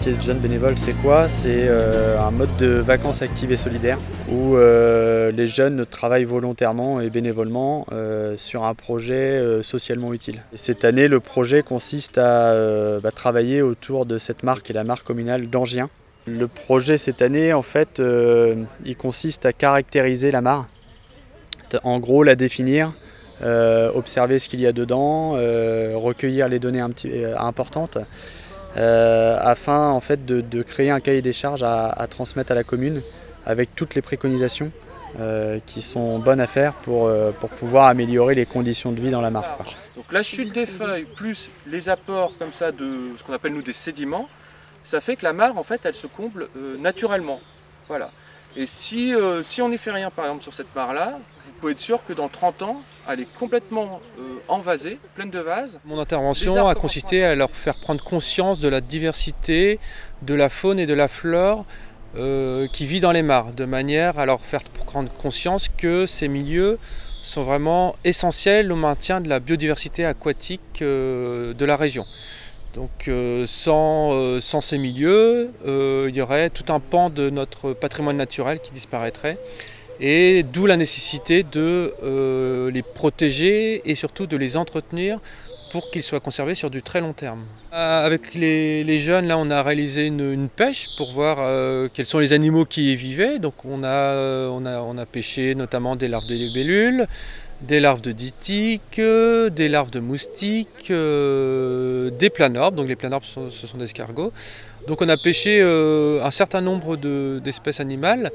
métier de jeune bénévole, c'est quoi? C'est un mode de vacances actives et solidaires où les jeunes travaillent volontairement et bénévolement sur un projet socialement utile. Et cette année, le projet consiste à travailler autour de cette mare qui est la mare communale d'Angien. Le projet cette année, en fait, il consiste à caractériser la mare, en gros la définir, observer ce qu'il y a dedans, recueillir les données importantes, afin en fait, de créer un cahier des charges à transmettre à la commune avec toutes les préconisations qui sont bonnes à faire pour pouvoir améliorer les conditions de vie dans la mare. Donc la chute des feuilles plus les apports comme ça de ce qu'on appelle nous des sédiments, ça fait que la mare en fait elle se comble naturellement. Voilà. Et si on n'y fait rien par exemple sur cette mare là, vous pouvez être sûr que dans 30 ans, elle est complètement envasée, pleine de vases. Mon intervention a consisté à leur faire prendre conscience de la diversité de la faune et de la flore qui vit dans les mares, de manière à leur faire prendre conscience que ces milieux sont vraiment essentiels au maintien de la biodiversité aquatique de la région. Donc sans ces milieux, il y aurait tout un pan de notre patrimoine naturel qui disparaîtrait. Et d'où la nécessité de les protéger et surtout de les entretenir pour qu'ils soient conservés sur du très long terme. Avec les jeunes, là, on a réalisé une pêche pour voir quels sont les animaux qui y vivaient. Donc on a pêché notamment des larves de libellules, des larves de ditiques, des larves de moustiques, des planorbes. Donc les planorbes, ce sont des escargots. Donc on a pêché un certain nombre d'espèces animales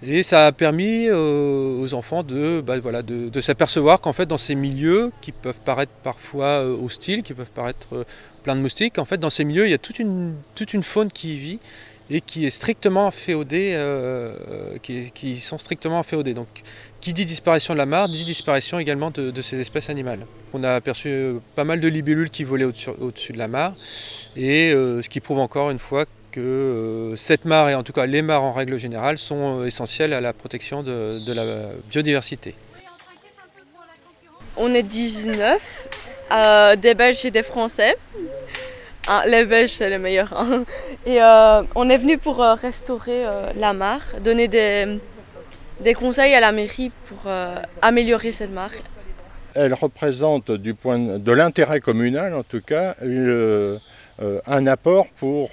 et ça a permis aux enfants de s'apercevoir qu'en fait dans ces milieux qui peuvent paraître parfois hostiles, qui peuvent paraître pleins de moustiques, en fait dans ces milieux il y a toute une faune qui y vit et qui est strictement inféodée, qui sont strictement inféodées. Donc qui dit disparition de la mare, dit disparition également de ces espèces animales. On a aperçu pas mal de libellules qui volaient au-dessus de la mare, et ce qui prouve encore une fois que cette mare, et en tout cas les mares en règle générale, sont essentielles à la protection de la biodiversité. On est 19, des Belges et des Français. Les Belges, c'est les meilleurs. Et on est venu pour restaurer la mare, donner des conseils à la mairie pour améliorer cette mare. Elle représente, du point de l'intérêt communal en tout cas, un apport pour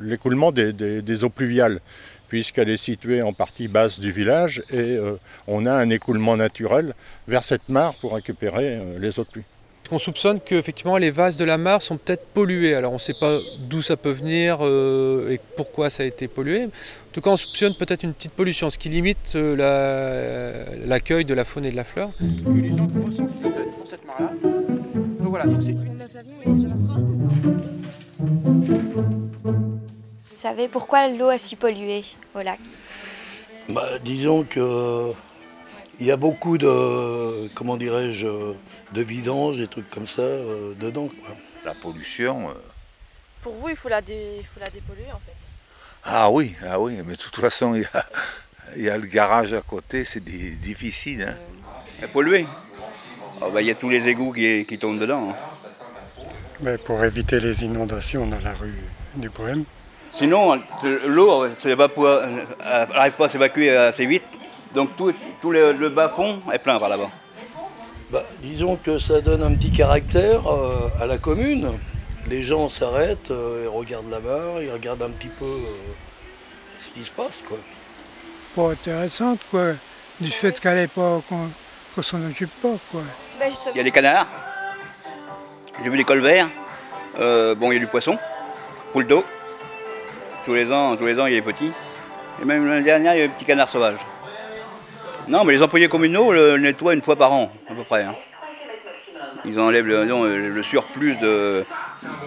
l'écoulement des eaux pluviales, puisqu'elle est située en partie basse du village et on a un écoulement naturel vers cette mare pour récupérer les eaux de pluie. On soupçonne qu'effectivement les vases de la mare sont peut-être pollués. Alors on ne sait pas d'où ça peut venir et pourquoi ça a été pollué. En tout cas on soupçonne peut-être une petite pollution, ce qui limite l'accueil de la faune et de la flore. Les gens ressentent pour cette mare-là. Donc voilà, donc c'est... Vous savez pourquoi l'eau est si polluée au lac? Disons que il y a beaucoup de, comment dirais-je, de vidanges, des trucs comme ça dedans, quoi. La pollution... Pour vous, il faut la dépolluer en fait. Ah oui, mais de toute façon, il y a le garage à côté, c'est difficile. Hein. Elle est polluée. Il y a tous les égouts qui tombent dedans. Mais pour éviter les inondations dans la rue du Bohème. Sinon, l'eau n'arrive pas à s'évacuer assez vite. Donc tout le bas-fond est plein par là-bas. Disons que ça donne un petit caractère à la commune. Les gens s'arrêtent, ils regardent la mare, ils regardent un petit peu ce qui se passe, quoi. Pas intéressante, quoi, du fait qu'elle n'est pas, qu'on s'en occupe pas, quoi. Il y a des canards, j'ai vu des colverts, il y a du poisson, poule d'eau. Tous les ans, il y a des petits. Et même l'année dernière, il y a des petits canards sauvages. Non, mais les employés communaux le nettoient une fois par an, à peu près. Hein. Ils enlèvent le surplus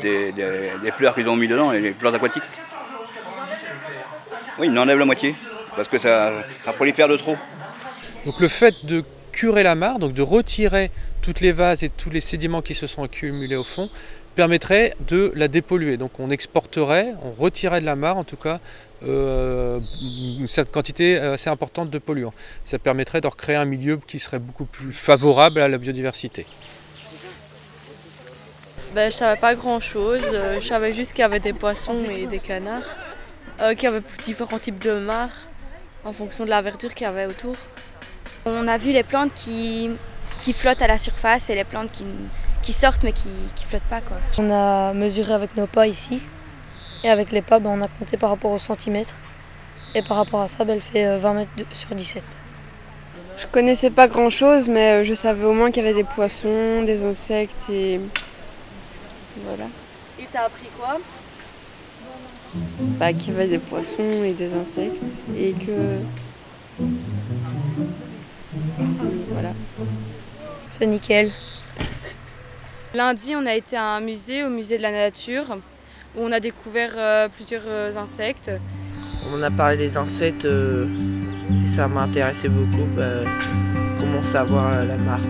des fleurs qu'ils ont mis dedans, les fleurs aquatiques. Oui, ils enlèvent la moitié, parce que ça prolifère de trop. Donc le fait de curer la mare, donc de retirer toutes les vases et tous les sédiments qui se sont accumulés au fond, permettrait de la dépolluer. Donc on exporterait, on retirerait de la mare en tout cas une certaine quantité assez importante de polluants. Ça permettrait de recréer un milieu qui serait beaucoup plus favorable à la biodiversité. Je savais pas grand chose, je savais juste qu'il y avait des poissons et des canards, qu'il y avait différents types de mares en fonction de la verdure qu'il y avait autour. On a vu les plantes qui flottent à la surface et les plantes qui sortent mais qui flottent pas, quoi. On a mesuré avec nos pas ici et avec les pas on a compté par rapport au centimètre et par rapport à ça elle fait 20 mètres sur 17. Je connaissais pas grand chose mais je savais au moins qu'il y avait des poissons, des insectes et voilà. Et t'as appris quoi? Qu'il y avait des poissons et des insectes et que... voilà. C'est nickel. Lundi, on a été à un musée, au musée de la nature, où on a découvert plusieurs insectes. On a parlé des insectes et ça m'a intéressé beaucoup, comment savoir la mare.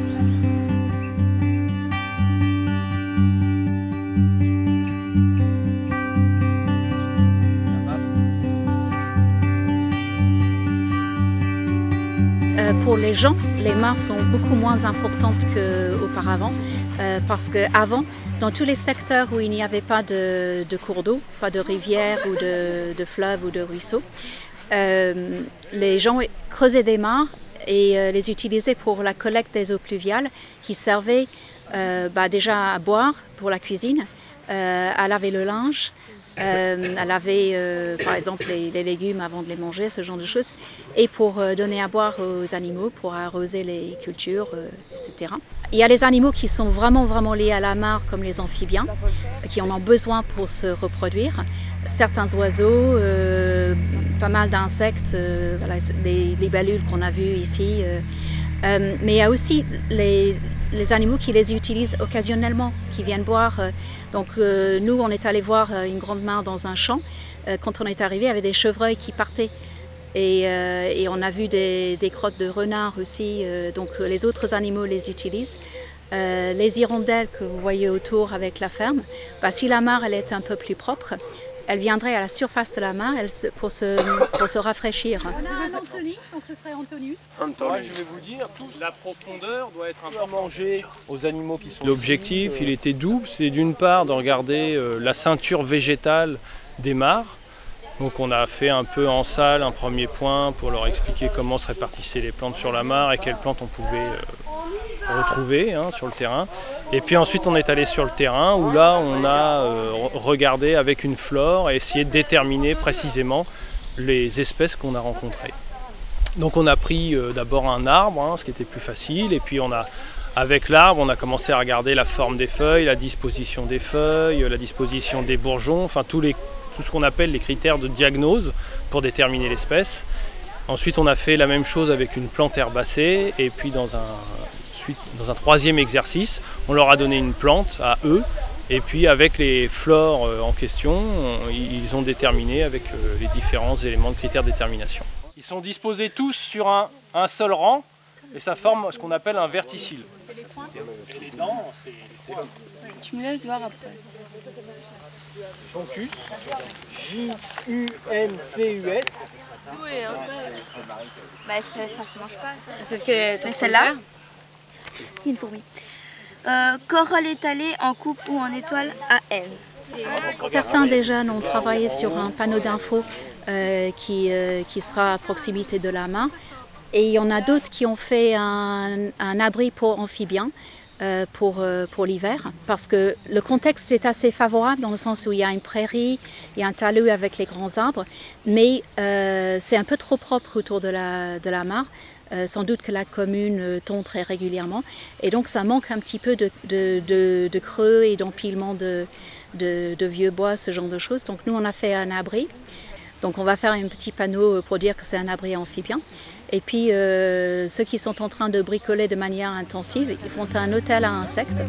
Pour les gens, les mares sont beaucoup moins importantes qu'auparavant parce qu'avant, dans tous les secteurs où il n'y avait pas de cours d'eau, pas de rivière ou de fleuve ou de ruisseau, les gens creusaient des mares et les utilisaient pour la collecte des eaux pluviales qui servaient déjà à boire pour la cuisine, à laver le linge, à laver par exemple les légumes avant de les manger, ce genre de choses, et pour donner à boire aux animaux, pour arroser les cultures, etc. Il y a les animaux qui sont vraiment liés à la mare, comme les amphibiens, qui en ont besoin pour se reproduire. Certains oiseaux, pas mal d'insectes, voilà, les libellules qu'on a vues ici. Mais il y a aussi les animaux qui les utilisent occasionnellement, qui viennent boire. Donc nous, on est allé voir une grande mare dans un champ. Quand on est arrivé, il y avait des chevreuils qui partaient. Et on a vu des crottes de renards aussi. Donc les autres animaux les utilisent. Les hirondelles que vous voyez autour avec la ferme, si la mare elle est un peu plus propre, elle viendrait à la surface de la mare pour se rafraîchir. On a un Anthony, donc ce serait Anthonius. Moi, je vais vous dire, la profondeur doit être un peu mangée aux animaux qui sont... L'objectif, il était double, c'est d'une part de regarder la ceinture végétale des mares. Donc on a fait un peu en salle un premier point pour leur expliquer comment se répartissaient les plantes sur la mare et quelles plantes on pouvait retrouver sur le terrain. Et puis ensuite on est allé sur le terrain où là on a regardé avec une flore et essayé de déterminer précisément les espèces qu'on a rencontrées. Donc on a pris d'abord un arbre, ce qui était plus facile, et puis avec l'arbre on a commencé à regarder la forme des feuilles, la disposition des feuilles, la disposition des bourgeons, enfin tout ce qu'on appelle les critères de diagnose pour déterminer l'espèce. Ensuite on a fait la même chose avec une plante herbacée, et puis dans un troisième exercice, on leur a donné une plante à eux, et puis avec les flores en question, ils ont déterminé avec les différents éléments de critères de détermination. Ils sont disposés tous sur un seul rang, et ça forme ce qu'on appelle un verticille. Et les dents, c'est les points. Tu me laisses voir après. Joncus, J-U-N-C-U-S. Ça se mange pas, ça. C'est ce que mais celle-là, une fourmi. Corolle étalée en coupe ou en étoile à N. Certains des jeunes ont travaillé sur un panneau d'infos qui sera à proximité de la mare. Et il y en a d'autres qui ont fait un abri pour amphibiens pour l'hiver. Parce que le contexte est assez favorable dans le sens où il y a une prairie, il y a un talus avec les grands arbres. Mais c'est un peu trop propre autour de la mare. Sans doute que la commune tombe très régulièrement. Et donc ça manque un petit peu de creux et d'empilement de vieux bois, ce genre de choses. Donc nous on a fait un abri. Donc on va faire un petit panneau pour dire que c'est un abri amphibien. Et puis ceux qui sont en train de bricoler de manière intensive, ils font un hôtel à insectes.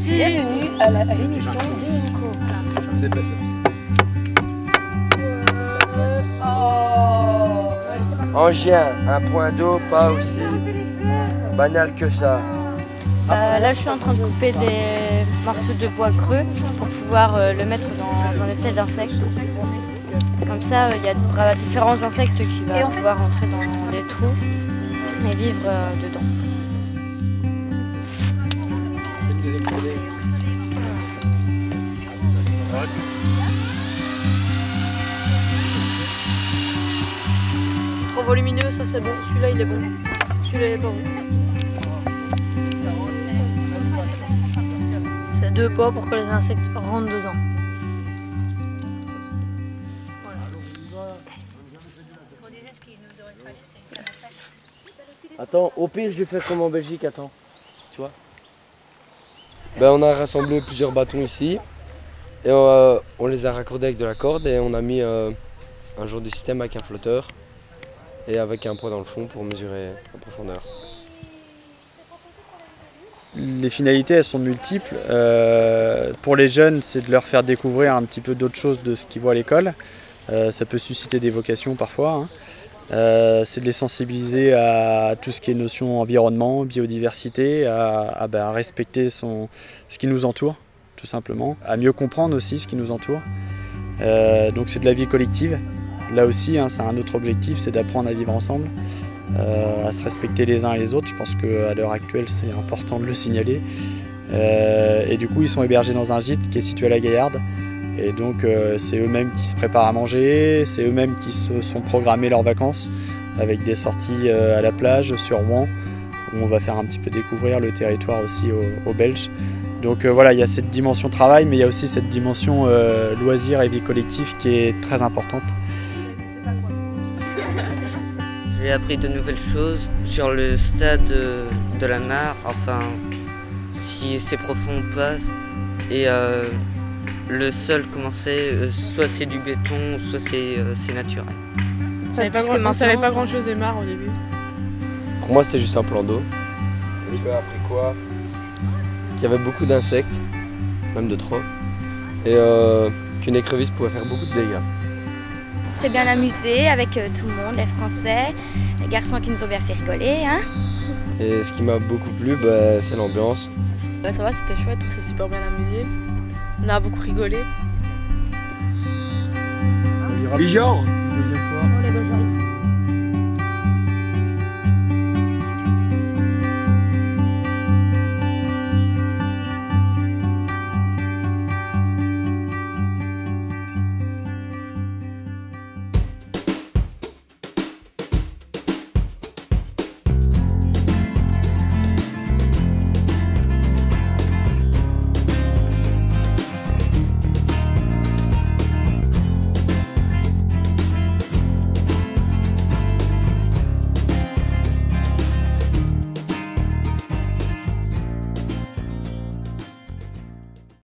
Bienvenue à l'émission Dinico. C'est pas ça. Angien, un point d'eau pas aussi banal que ça. Là, je suis en train de couper des morceaux de bois creux pour pouvoir le mettre dans un hôtel d'insectes. Comme ça, il y a différents insectes qui vont pouvoir rentrer dans les trous et vivre dedans. Trop volumineux, ça c'est bon. Celui-là il est bon. Celui-là il est pas bon. C'est 2 pas pour que les insectes rentrent dedans. Attends, au pire je vais faire comme en Belgique, attends. Tu vois? Ben, on a rassemblé plusieurs bâtons ici. Et on les a raccordés avec de la corde et on a mis un genre de système avec un flotteur. Et avec un poids dans le fond pour mesurer la profondeur. Les finalités, elles sont multiples. Pour les jeunes, c'est de leur faire découvrir un petit peu d'autres choses de ce qu'ils voient à l'école. Ça peut susciter des vocations parfois. C'est de les sensibiliser à tout ce qui est notion environnement, biodiversité, à respecter ce qui nous entoure, tout simplement. À mieux comprendre aussi ce qui nous entoure. Donc c'est de la vie collective. Là aussi, c'est un autre objectif, c'est d'apprendre à vivre ensemble, à se respecter les uns et les autres. Je pense qu'à l'heure actuelle, c'est important de le signaler. Et du coup, ils sont hébergés dans un gîte qui est situé à la Gaillarde. Et donc, c'est eux-mêmes qui se préparent à manger, c'est eux-mêmes qui se sont programmés leurs vacances, avec des sorties à la plage, sur Rouen, où on va faire un petit peu découvrir le territoire aussi aux Belges. Donc voilà, il y a cette dimension travail, mais il y a aussi cette dimension loisir et vie collective qui est très importante. J'ai appris de nouvelles choses sur le stade de la mare, enfin si c'est profond ou pas. Et le sol, comment c'est, soit c'est du béton, soit c'est naturel. On savait pas grand chose des mares au début. Pour moi c'était juste un plan d'eau. J'ai appris quoi? Qu'il y avait beaucoup d'insectes, même de trop, et qu'une écrevisse pouvait faire beaucoup de dégâts. On s'est bien amusé avec tout le monde, les Français, les garçons qui nous ont bien fait rigoler. Hein. Et ce qui m'a beaucoup plu, c'est l'ambiance. Ça va, c'était chouette, on s'est super bien amusé. On a beaucoup rigolé. Oui, genre.